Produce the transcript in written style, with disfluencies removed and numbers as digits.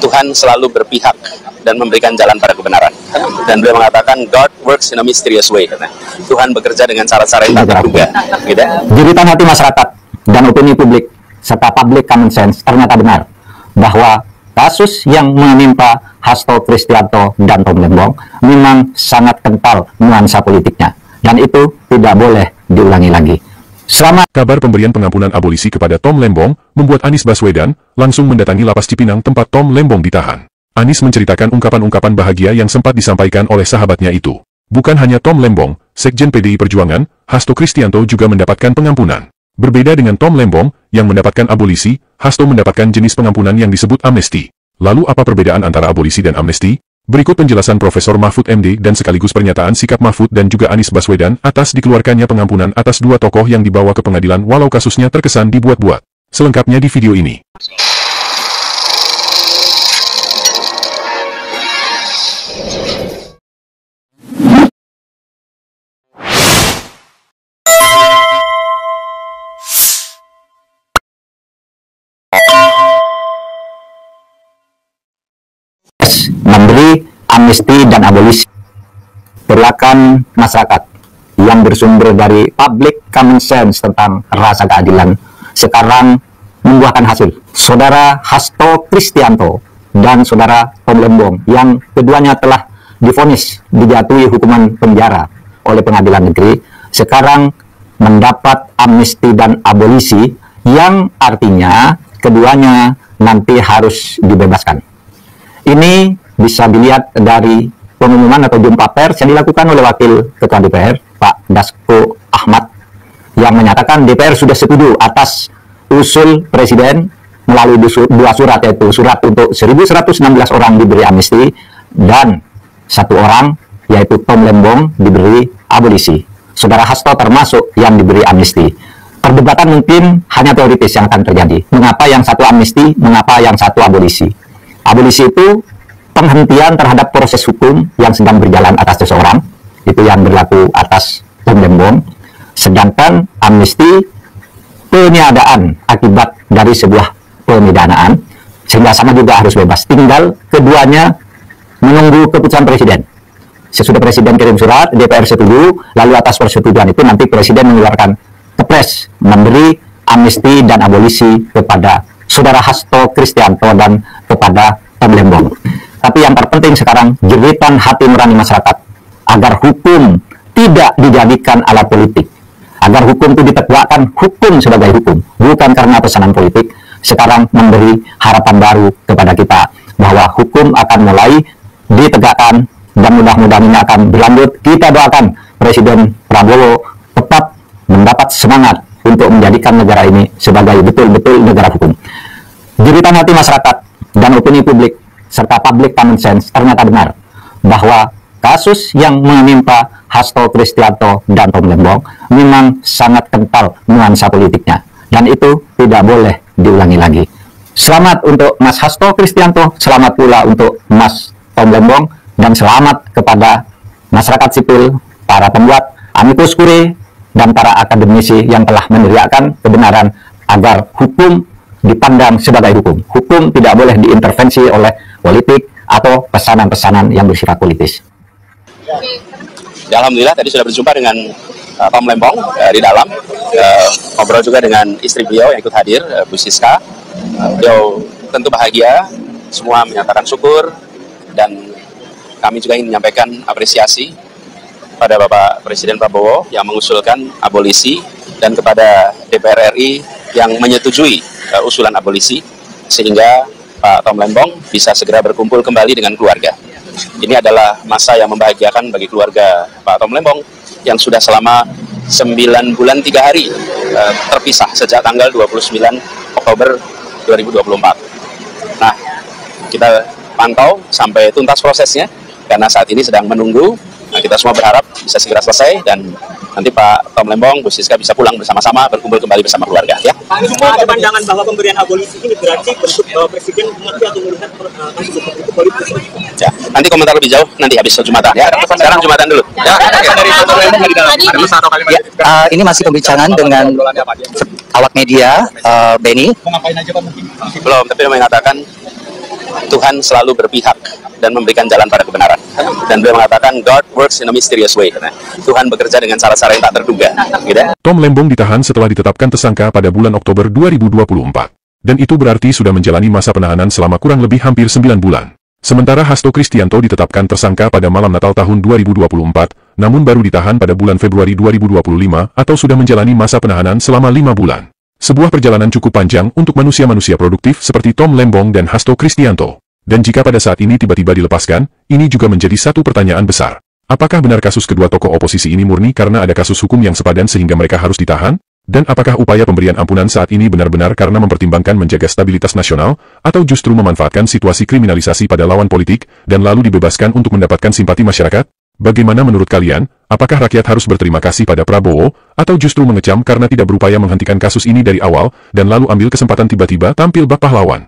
Tuhan selalu berpihak dan memberikan jalan pada kebenaran. Dan beliau mengatakan God works in a mysterious way. Tuhan bekerja dengan cara-cara yang tak terduga. Gitu. Jeritan hati masyarakat dan opini publik serta public common sense ternyata benar bahwa kasus yang menimpa Hasto Kristianto dan Tom Lembong memang sangat kental nuansa politiknya dan itu tidak boleh diulangi lagi. Selamat. Kabar pemberian pengampunan abolisi kepada Tom Lembong membuat Anies Baswedan langsung mendatangi lapas Cipinang tempat Tom Lembong ditahan. Anies menceritakan ungkapan-ungkapan bahagia yang sempat disampaikan oleh sahabatnya itu. Bukan hanya Tom Lembong, Sekjen PDI Perjuangan, Hasto Kristianto juga mendapatkan pengampunan. Berbeda dengan Tom Lembong, yang mendapatkan abolisi, Hasto mendapatkan jenis pengampunan yang disebut amnesti. Lalu apa perbedaan antara abolisi dan amnesti? Berikut penjelasan Profesor Mahfud MD dan sekaligus pernyataan sikap Mahfud dan juga Anies Baswedan atas dikeluarkannya pengampunan atas dua tokoh yang dibawa ke pengadilan walau kasusnya terkesan dibuat-buat. Selengkapnya di video ini. Memberi amnesti dan abolisi perilakan masyarakat yang bersumber dari public common sense tentang rasa keadilan sekarang membuahkan hasil. Saudara Hasto Kristianto dan saudara Tom Lembong yang keduanya telah divonis dijatuhi hukuman penjara oleh pengadilan negeri sekarang mendapat amnesti dan abolisi yang artinya keduanya nanti harus dibebaskan. Ini bisa dilihat dari pengumuman atau jumpa pers yang dilakukan oleh Wakil Ketua DPR, Pak Dasko Ahmad, yang menyatakan DPR sudah setuju atas usul Presiden melalui dua surat, yaitu surat untuk 1.116 orang diberi amnesti dan satu orang, yaitu Tom Lembong, diberi abolisi. Saudara Hasto termasuk yang diberi amnesti. Perdebatan mungkin hanya teoritis yang akan terjadi. Mengapa yang satu amnesti, mengapa yang satu abolisi? Abolisi itu penghentian terhadap proses hukum yang sedang berjalan atas seseorang, itu yang berlaku atas Tom Lembong. Sedangkan amnesti peniadaan akibat dari sebuah pemidanaan, sehingga sama juga harus bebas. Tinggal keduanya menunggu keputusan Presiden. Sesudah Presiden kirim surat, DPR setuju, lalu atas persetujuan itu nanti Presiden mengeluarkan kepres memberi amnesti dan abolisi kepada saudara Hasto Kristianto dan kepada Tom Lembong. Tapi yang terpenting sekarang, jeritan hati nurani masyarakat agar hukum tidak dijadikan alat politik, agar hukum itu ditegakkan hukum sebagai hukum, bukan karena pesanan politik. Sekarang memberi harapan baru kepada kita bahwa hukum akan mulai ditegakkan dan mudah-mudahan ini akan berlanjut. Kita doakan Presiden Prabowo tetap mendapat semangat untuk menjadikan negara ini sebagai betul-betul negara hukum. Jeritan hati masyarakat dan opini publik serta public common sense ternyata benar bahwa kasus yang menimpa Hasto Kristianto dan Tom Lembong memang sangat kental nuansa politiknya dan itu tidak boleh diulangi lagi. Selamat untuk Mas Hasto Kristianto, selamat pula untuk Mas Tom Lembong, dan selamat kepada masyarakat sipil, para pembuat amicus curiae dan para akademisi yang telah meneriakkan kebenaran agar hukum dipandang sebagai hukum. Hukum tidak boleh diintervensi oleh politik atau pesanan-pesanan yang bersifat politis. Alhamdulillah tadi sudah berjumpa dengan Tom Lembong di dalam, ngobrol juga dengan istri beliau yang ikut hadir, Bu Siska. Beliau tentu bahagia, semua menyatakan syukur, dan kami juga ingin menyampaikan apresiasi pada Bapak Presiden Prabowo yang mengusulkan abolisi dan kepada DPR RI yang menyetujui usulan abolisi, sehingga Pak Tom Lembong bisa segera berkumpul kembali dengan keluarga. Ini adalah masa yang membahagiakan bagi keluarga Pak Tom Lembong yang sudah selama 9 bulan 3 hari terpisah sejak tanggal 29 Oktober 2024. Nah, kita pantau sampai tuntas prosesnya karena saat ini sedang menunggu. Nah, kita semua berharap bisa segera selesai dan nanti Pak Tom Lembong, Bu Siska bisa pulang bersama-sama, berkumpul kembali bersama keluarga ya. Semua ada pandangan bahwa pemberian abolisi ini berarti bentuk bahwa Presiden mengerti atau melihat kasus seperti itu politis. Ya, nanti komentar lebih jauh nanti habis Jumatan ya. Sekarang Jumatan dulu. Ya, ini masih pembicaraan dengan awak media, Benny. belum, tapi dia mengatakan Tuhan selalu berpihak dan memberikan jalan pada kebenaran. Dan beliau mengatakan God works in a mysterious way. Nah, Tuhan bekerja dengan cara-cara yang tak terduga. Gitu ya. Tom Lembong ditahan setelah ditetapkan tersangka pada bulan Oktober 2024. Dan itu berarti sudah menjalani masa penahanan selama kurang lebih hampir 9 bulan. Sementara Hasto Kristianto ditetapkan tersangka pada malam Natal tahun 2024, namun baru ditahan pada bulan Februari 2025 atau sudah menjalani masa penahanan selama 5 bulan. Sebuah perjalanan cukup panjang untuk manusia-manusia produktif seperti Tom Lembong dan Hasto Kristianto. Dan jika pada saat ini tiba-tiba dilepaskan, ini juga menjadi satu pertanyaan besar. Apakah benar kasus kedua tokoh oposisi ini murni karena ada kasus hukum yang sepadan sehingga mereka harus ditahan? Dan apakah upaya pemberian ampunan saat ini benar-benar karena mempertimbangkan menjaga stabilitas nasional, atau justru memanfaatkan situasi kriminalisasi pada lawan politik, dan lalu dibebaskan untuk mendapatkan simpati masyarakat? Bagaimana menurut kalian? Apakah rakyat harus berterima kasih pada Prabowo, atau justru mengecam karena tidak berupaya menghentikan kasus ini dari awal, dan lalu ambil kesempatan tiba-tiba tampil bak pahlawan?